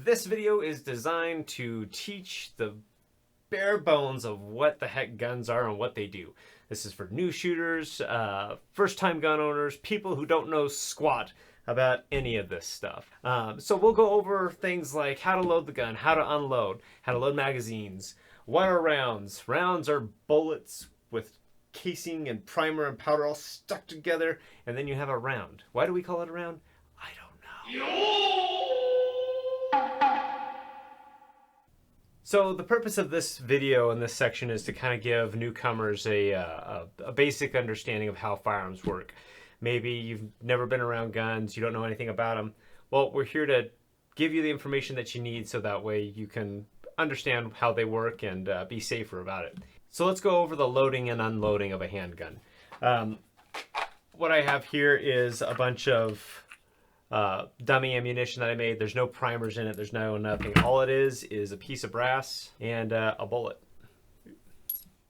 This video is designed to teach the bare bones of what the heck guns are and what they do. This is for new shooters, first-time gun owners, people who don't know squat about any of this stuff. So we'll go over things like how to load the gun, how to unload, how to load magazines, what are rounds. Rounds are bullets with casing and primer and powder all stuck together, and then you have a round. Why do we call it a round? I don't know. So the purpose of this video in this section is to kind of give newcomers a basic understanding of how firearms work. Maybe you've never been around guns, you don't know anything about them. Well, we're here to give you the information that you need so that way you can understand how they work and be safer about it. So let's go over the loading and unloading of a handgun. What I have here is a bunch of dummy ammunition that I made. There's no primers in it. There's nothing. All it is a piece of brass and a bullet.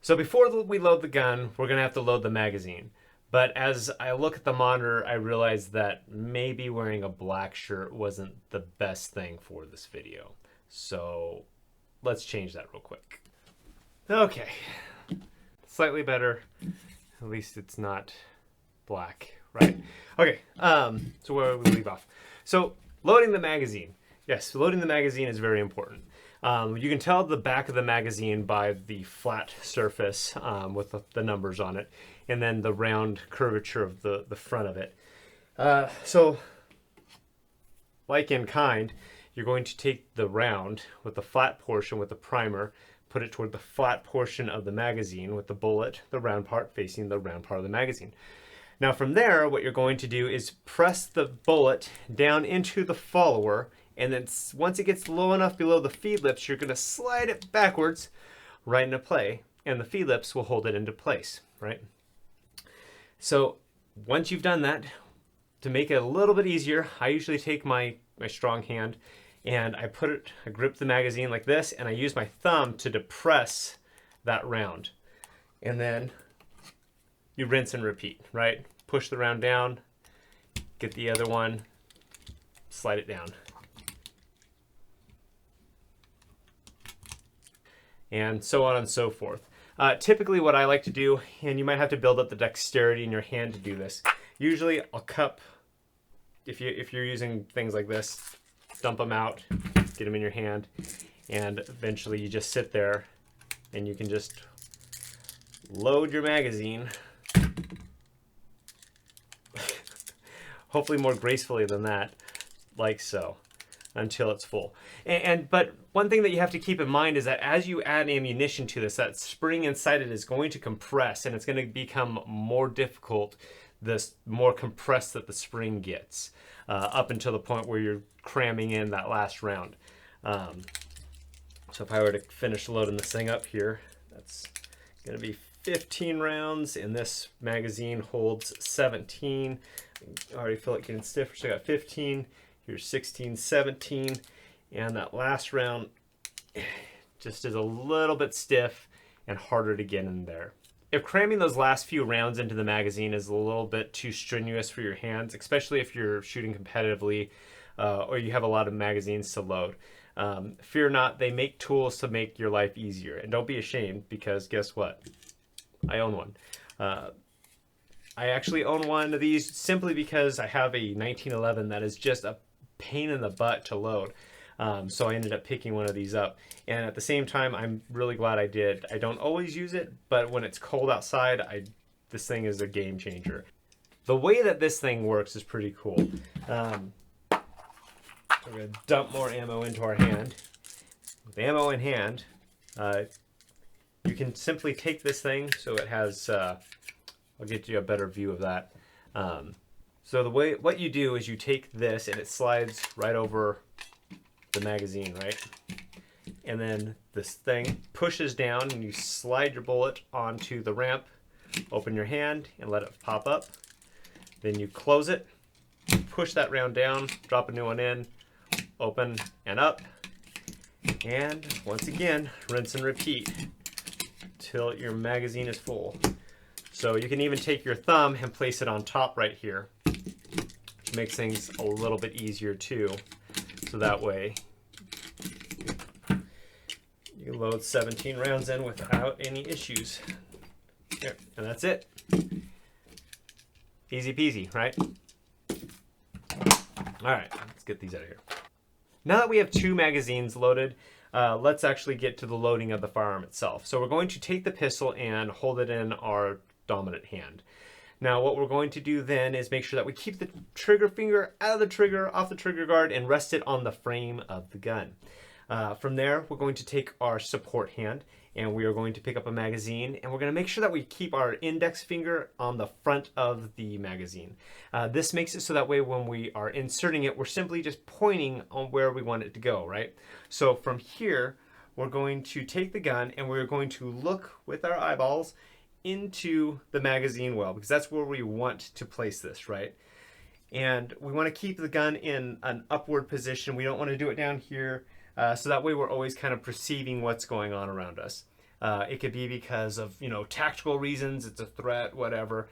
So before we load the gun, we're going to have to load the magazine. But as I look at the monitor, I realized that maybe wearing a black shirt wasn't the best thing for this video. So let's change that real quick. Okay. Slightly better. At least it's not black. Right. Okay. So where do we leave off? So loading the magazine. Yes, loading the magazine is very important. You can tell the back of the magazine by the flat surface with the numbers on it, and then the round curvature of the front of it. So, like in kind, you're going to take the round with the flat portion with the primer, put it toward the flat portion of the magazine with the bullet, the round part facing the round part of the magazine. Now from there, what you're going to do is press the bullet down into the follower, and then once it gets low enough below the feed lips, you're going to slide it backwards right into play, and the feed lips will hold it into place, right? So once you've done that, to make it a little bit easier, I usually take my strong hand and I grip the magazine like this, and I use my thumb to depress that round. And then you rinse and repeat, right? Push the round down, get the other one, slide it down. And so on and so forth. Typically what I like to do, and you might have to build up the dexterity in your hand to do this. Usually I'll cup, if you're using things like this, dump them out, get them in your hand, and eventually you just sit there and you can just load your magazine. Hopefully more gracefully than that, like so, until it's full. But one thing that you have to keep in mind is that as you add ammunition to this, that spring inside it is going to compress, and it's going to become more difficult the more compressed that the spring gets, up until the point where you're cramming in that last round. So if I were to finish loading this thing up here, that's going to be 15 rounds, and this magazine holds 17. I already feel it getting stiffer, so I got 15, here's 16, 17, and that last round just is a little bit stiff and harder to get in there. If cramming those last few rounds into the magazine is a little bit too strenuous for your hands, especially if you're shooting competitively or you have a lot of magazines to load, fear not, they make tools to make your life easier. And don't be ashamed, because guess what? I own one. I actually own one of these simply because I have a 1911 that is just a pain in the butt to load. So I ended up picking one of these up. And at the same time, I'm really glad I did. I don't always use it, but when it's cold outside, this thing is a game changer. The way that this thing works is pretty cool. We're going to dump more ammo into our hand. With ammo in hand, you can simply take this thing, so it has, I'll get you a better view of that. So what you do is you take this and it slides right over the magazine, right? And then this thing pushes down and you slide your bullet onto the ramp, open your hand and let it pop up. Then you close it, push that round down, drop a new one in, open and up. And once again, rinse and repeat till your magazine is full. So you can even take your thumb and place it on top right here, which makes things a little bit easier too. So that way You load 17 rounds in without any issues. There, and that's it. Easy peasy, right? All right, let's get these out of here. Now that we have 2 magazines loaded, let's actually get to the loading of the firearm itself. So we're going to take the pistol and hold it in our dominant hand. Now what we're going to do then is make sure that we keep the trigger finger out of the trigger, off the trigger guard, and rest it on the frame of the gun. From there, we're going to take our support hand and we are going to pick up a magazine, and we're going to make sure that we keep our index finger on the front of the magazine. This makes it so that way when we are inserting it, we're simply just pointing on where we want it to go, right? So from here, we're going to take the gun and we're going to look with our eyeballs into the magazine well, because that's where we want to place this, right? And we want to keep the gun in an upward position. We don't want to do it down here, so that way we're always kind of perceiving what's going on around us. It could be because of, tactical reasons, it's a threat, whatever.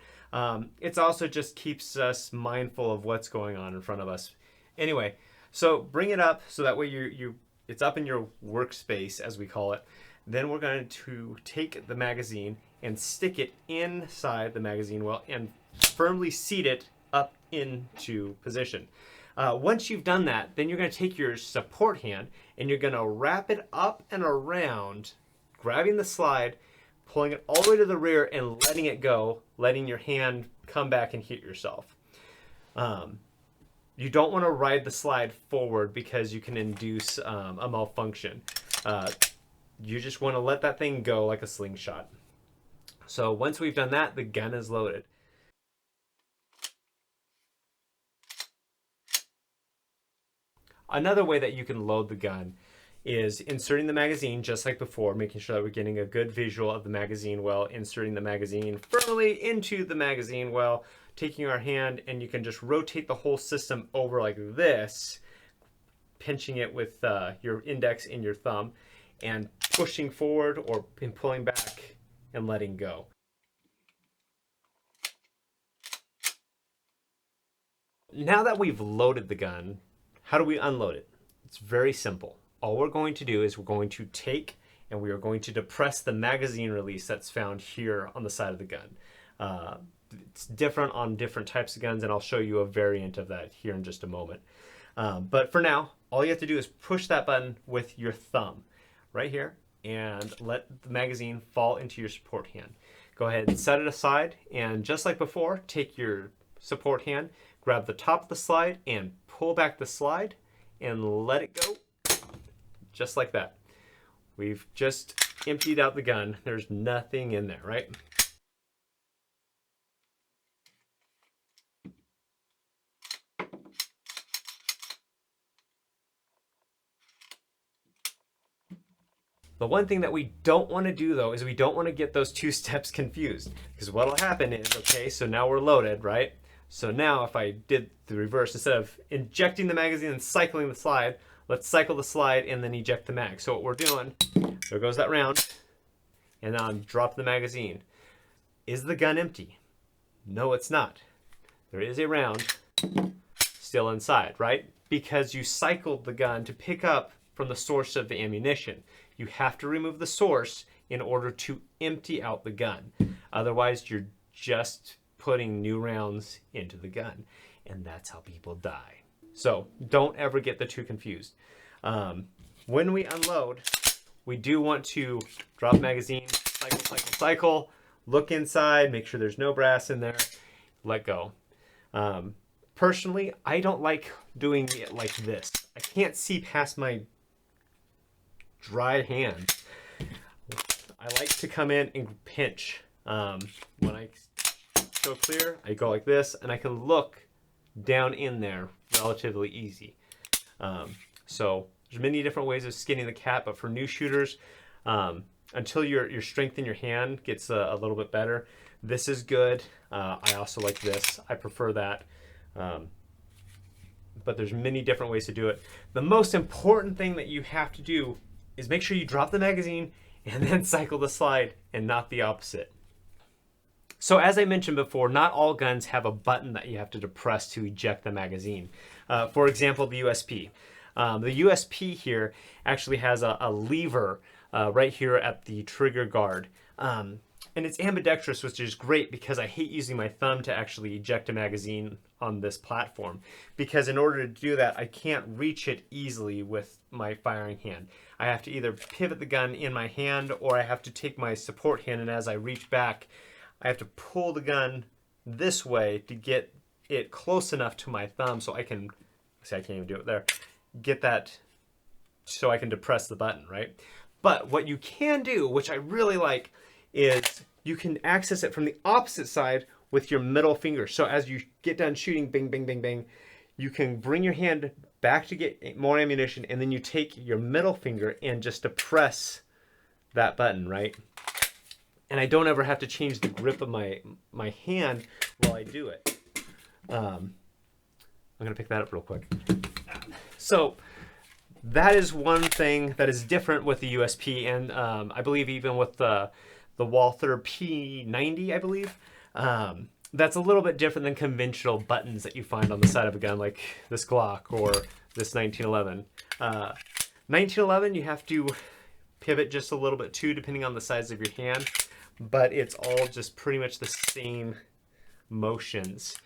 It's also just keeps us mindful of what's going on in front of us. Anyway, so bring it up so that way it's up in your workspace, as we call it. Then we're going to take the magazine and stick it inside the magazine well and firmly seat it up into position. Once you've done that, then you're going to take your support hand and you're going to wrap it up and around, grabbing the slide, pulling it all the way to the rear and letting it go, letting your hand come back and hit yourself. You don't want to ride the slide forward because you can induce a malfunction. You just want to let that thing go like a slingshot. So once we've done that, the gun is loaded. Another way that you can load the gun is inserting the magazine just like before, making sure that we're getting a good visual of the magazine well, inserting the magazine firmly into the magazine well, taking our hand, and you can just rotate the whole system over like this, pinching it with your index and your thumb, and pushing forward or pulling back and letting go. Now that we've loaded the gun, how do we unload it? It's very simple. All we're going to do is we're going to take and we are going to depress the magazine release that's found here on the side of the gun. It's different on different types of guns, and I'll show you a variant of that here in just a moment. But for now, all you have to do is push that button with your thumb right here and let the magazine fall into your support hand. Go ahead and set it aside, and just like before, take your support hand, grab the top of the slide and pull back the slide and let it go, just like that. We've just emptied out the gun. There's nothing in there, right? The one thing that we don't want to do though is we don't want to get those 2 steps confused, because what'll happen is, okay, so now we're loaded, right? So now if I did the reverse, instead of injecting the magazine and cycling the slide, let's cycle the slide and then eject the mag. So what we're doing, there goes that round, and now I'm dropping the magazine. Is the gun empty? No, it's not. There is a round still inside, right? Because you cycled the gun to pick up from the source of the ammunition. You have to remove the source in order to empty out the gun. Otherwise, you're just putting new rounds into the gun, and that's how people die. So don't ever get the 2 confused. When we unload, we do want to drop magazine, cycle, look inside, make sure there's no brass in there, let go. Personally, I don't like doing it like this. I can't see past my dry hand. I like to come in and pinch. When I go clear, I go like this, and I can look down in there relatively easy. So there's many different ways of skinning the cat, but for new shooters, until your strength in your hand gets a little bit better, this is good. I also like this. I prefer that. But there's many different ways to do it. The most important thing that you have to do is make sure you drop the magazine and then cycle the slide, and not the opposite. So as I mentioned before, not all guns have a button that you have to depress to eject the magazine. For example, the USP. The USP here actually has a lever right here at the trigger guard. And it's ambidextrous, which is great because I hate using my thumb to actually eject a magazine on this platform. Because in order to do that, I can't reach it easily with my firing hand. I have to either pivot the gun in my hand, or I have to take my support hand, and as I reach back, I have to pull the gun this way to get it close enough to my thumb so I can, see, I can't even do it there, get that so I can depress the button, right? But what you can do, which I really like, is you can access it from the opposite side with your middle finger. So as you get done shooting, bing, bing, bing, bing, you can bring your hand back to get more ammunition, and then you take your middle finger and just depress that button, right? And I don't ever have to change the grip of my hand while I do it. I'm gonna pick that up real quick. So that is one thing that is different with the USP, and I believe even with the Walther P90, I believe. That's a little bit different than conventional buttons that you find on the side of a gun, like this Glock or this 1911. 1911, you have to pivot just a little bit too, depending on the size of your hand, but it's all just pretty much the same motions.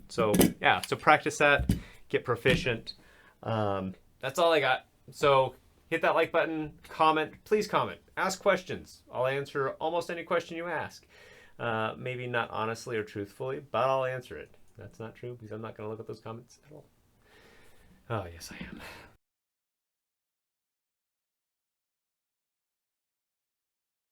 So yeah, so practice that, get proficient. That's all I got. So hit that like button, comment, please comment, ask questions. I'll answer almost any question you ask. Maybe not honestly or truthfully, but I'll answer it. That's not true because I'm not going to look at those comments at all. Oh, yes, I am.